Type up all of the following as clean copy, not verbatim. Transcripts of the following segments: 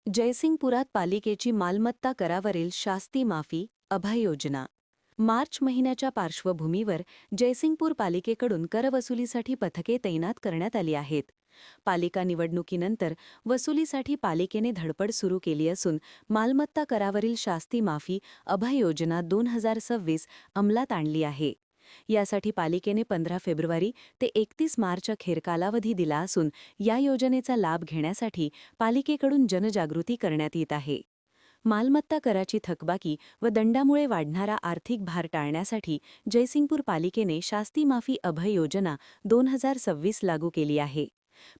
जयसिंगपुरात पालिकेची मालमत्ता करावरील शास्ती माफी अभय योजना. मार्च महिन्याच्या पार्श्वभूमीवर जयसिंगपूर पालिकेकडून करवसुलीसाठी पथके तैनात करण्यात आली आहेत. पालिका निवडणुकीनंतर वसुलीसाठी पालिकेने धडपड सुरू केली असून मालमत्ता करावरील शास्ती माफी अभय योजना 2026 अंमलात आणली आहे. यासाठी पालिकेने 15 फेब्रुवारी ते 31 मार्च अखेर कालावधी दिला असून या योजनेचा लाभ घेण्यासाठी पालिकेकडून जनजागृती करण्यात येत आहे. मालमत्ता कराची थकबाकी व दंडामुळे वाढणारा आर्थिक भार टाळण्यासाठी जयसिंगपूर पालिकेने शास्ती माफी अभय योजना 2026 लागू केली आहे.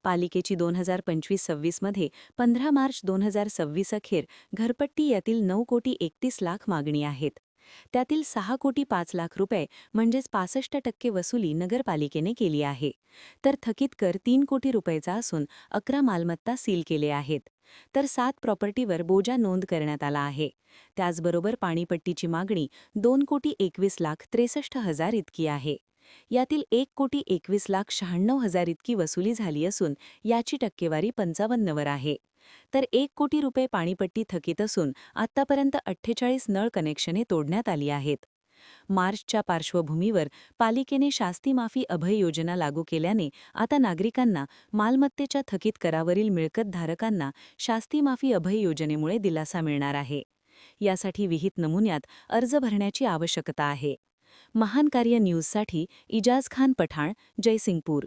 पालिकेची 2025-26 मध्ये 15 मार्च 2026 अखेर घरपट्टी यातील 9,31,00,000 मागणी आहेत. त्यातील 6,05,00,000 रुपये म्हणजेच 65% वसुली नगरपालिकेने केली आहे. तर थकीत कर 3 कोटी रुपयेचा असून 11 मालमत्ता सील केले आहेत. तर 7 प्रॉपर्टीवर बोजा नोंद करण्यात आला आहे. त्याचबरोबर पाणीपट्टीची मागणी 2,21,63,000 इतकी आहे. यातील 1,21,96,000 इतकी वसुली झाली असून याची टक्केवारी 55 वर आहे. तर 1 कोटी रुपये पाणीपट्टी थकीत असून आत्तापर्यंत 48 नळ कनेक्शने तोडण्यात आली आहेत. मार्चच्या पार्श्वभूमीवर पालिकेने शास्ती माफी अभय योजना लागू केल्याने आता नागरिकांना मालमत्तेच्या थकीत करावरील मिळकतधारकांना शास्ती माफी अभय योजनेमुळे दिलासा मिळणार आहे. यासाठी विहित नमुन्यात अर्ज भरण्याची आवश्यकता आहे. महान कार्य न्यूजसाठी इजाज खान पठाण, जयसिंगपूर.